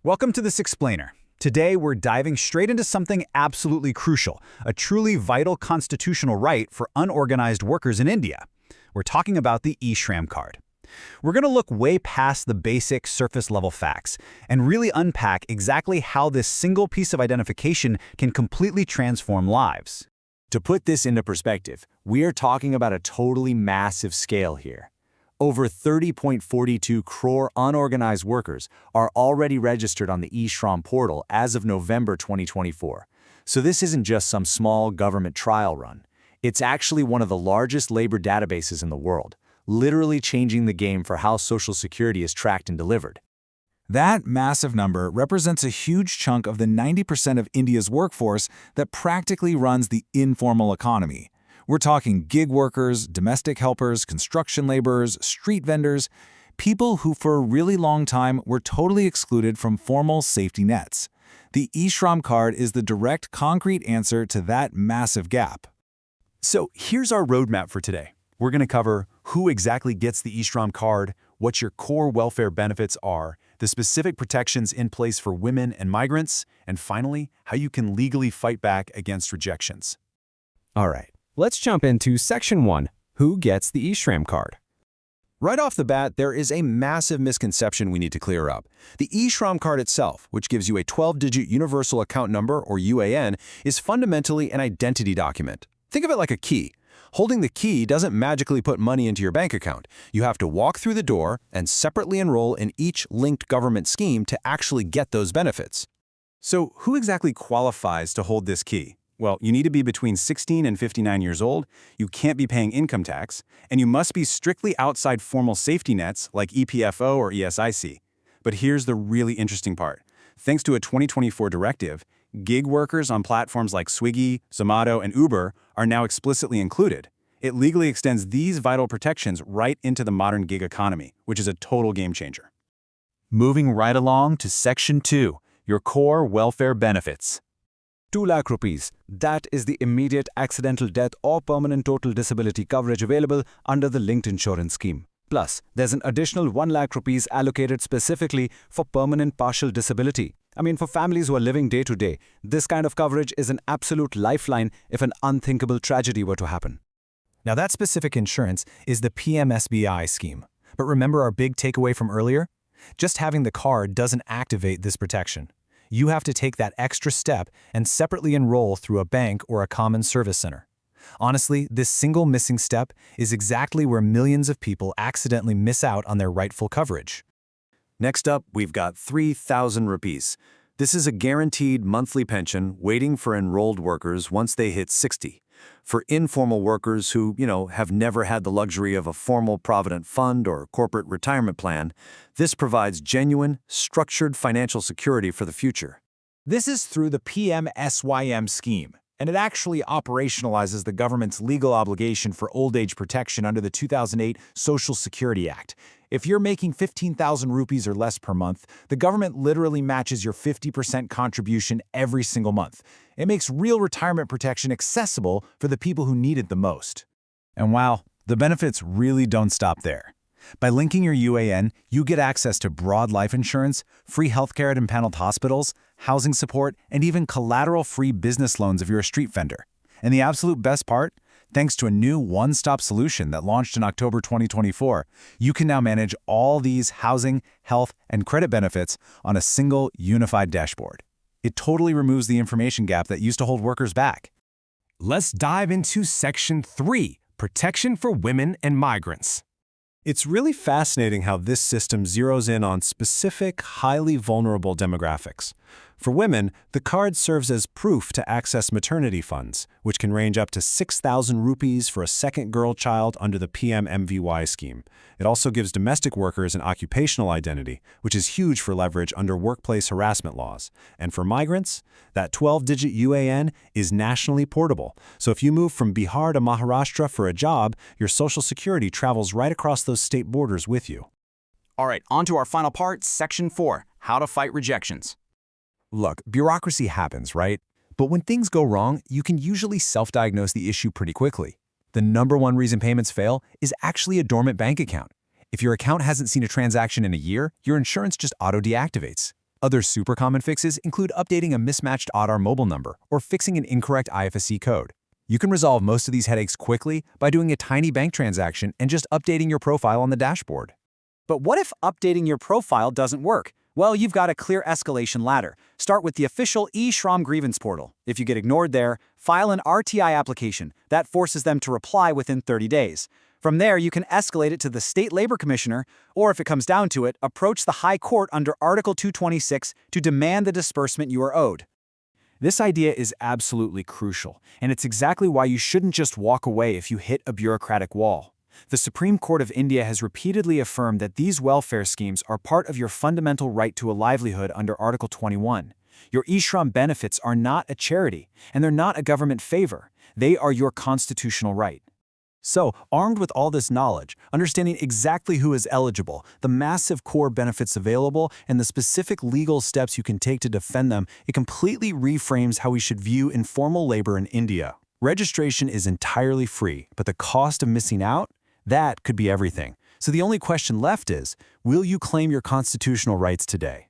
Welcome to this explainer. Today, we're diving straight into something absolutely crucial, a truly vital constitutional right for unorganized workers in India. We're talking about the e-Shram card. We're going to look way past the basic surface-level facts and really unpack exactly how this single piece of identification can completely transform lives. To put this into perspective, we are talking about a totally massive scale here. Over 30.42 crore unorganized workers are already registered on the e-Shram portal as of November 2024. So this isn't just some small government trial run. It's actually one of the largest labor databases in the world, literally changing the game for how Social Security is tracked and delivered. That massive number represents a huge chunk of the 90% of India's workforce that practically runs the informal economy. We're talking gig workers, domestic helpers, construction laborers, street vendors, people who for a really long time were totally excluded from formal safety nets. The e-Shram card is the direct, concrete answer to that massive gap. So here's our roadmap for today. We're going to cover who exactly gets the e-Shram card, what your core welfare benefits are, the specific protections in place for women and migrants, and finally, how you can legally fight back against rejections. All right, let's jump into Section 1, Who Gets the e-Shram card? Right off the bat, there is a massive misconception we need to clear up. The e-Shram card itself, which gives you a 12-digit universal account number, or UAN, is fundamentally an identity document. Think of it like a key. Holding the key doesn't magically put money into your bank account. You have to walk through the door and separately enroll in each linked government scheme to actually get those benefits. So who exactly qualifies to hold this key? Well, you need to be between 16 and 59 years old, you can't be paying income tax, and you must be strictly outside formal safety nets like EPFO or ESIC. But here's the really interesting part. Thanks to a 2024 directive, gig workers on platforms like Swiggy, Zomato, and Uber are now explicitly included. It legally extends these vital protections right into the modern gig economy, which is a total game changer. Moving right along to Section 2, your core welfare benefits. 2 lakh rupees. That is the immediate accidental death or permanent total disability coverage available under the linked insurance scheme. Plus, there's an additional 1 lakh rupees allocated specifically for permanent partial disability. For families who are living day to day, this kind of coverage is an absolute lifeline if an unthinkable tragedy were to happen. Now that specific insurance is the PMSBY scheme. But remember our big takeaway from earlier? Just having the card doesn't activate this protection. You have to take that extra step and separately enroll through a bank or a common service center. Honestly, this single missing step is exactly where millions of people accidentally miss out on their rightful coverage. Next up, we've got 3,000 rupees. This is a guaranteed monthly pension waiting for enrolled workers once they hit 60. For informal workers who, have never had the luxury of a formal provident fund or corporate retirement plan, this provides genuine, structured financial security for the future. This is through the PM-SYM scheme, and it actually operationalizes the government's legal obligation for old age protection under the 2008 Social Security Act. If you're making 15,000 rupees or less per month, the government literally matches your 50% contribution every single month. It makes real retirement protection accessible for the people who need it the most. And wow, the benefits really don't stop there. By linking your UAN, you get access to broad life insurance, free healthcare at impaneled hospitals, housing support, and even collateral-free business loans if you're a street vendor. And the absolute best part? Thanks to a new one-stop solution that launched in October 2024, you can now manage all these housing, health, and credit benefits on a single, unified dashboard. It totally removes the information gap that used to hold workers back. Let's dive into Section 3, Protection for Women and Migrants. It's really fascinating how this system zeroes in on specific, highly vulnerable demographics. For women, the card serves as proof to access maternity funds, which can range up to 6,000 rupees for a second girl child under the PM-MSBY scheme. It also gives domestic workers an occupational identity, which is huge for leverage under workplace harassment laws. And for migrants, that 12-digit UAN is nationally portable. So if you move from Bihar to Maharashtra for a job, your Social Security travels right across those state borders with you. All right, on to our final part, Section 4, How to Fight Rejections. Look, bureaucracy happens, right? But when things go wrong, you can usually self-diagnose the issue pretty quickly. The #1 reason payments fail is actually a dormant bank account. If your account hasn't seen a transaction in a year, your insurance just auto-deactivates. Other super common fixes include updating a mismatched Aadhaar mobile number or fixing an incorrect IFSC code. You can resolve most of these headaches quickly by doing a tiny bank transaction and just updating your profile on the dashboard. But what if updating your profile doesn't work? Well, you've got a clear escalation ladder. Start with the official e-Shram grievance portal. If you get ignored there, file an RTI application. That forces them to reply within 30 days. From there, you can escalate it to the State Labor Commissioner, or if it comes down to it, approach the High Court under Article 226 to demand the disbursement you are owed. This idea is absolutely crucial, and it's exactly why you shouldn't just walk away if you hit a bureaucratic wall. The Supreme Court of India has repeatedly affirmed that these welfare schemes are part of your fundamental right to a livelihood under Article 21. Your e-Shram benefits are not a charity, and they're not a government favor. They are your constitutional right. So, armed with all this knowledge, understanding exactly who is eligible, the massive core benefits available, and the specific legal steps you can take to defend them, it completely reframes how we should view informal labor in India. Registration is entirely free, but the cost of missing out? That could be everything. So the only question left is, will you claim your constitutional rights today?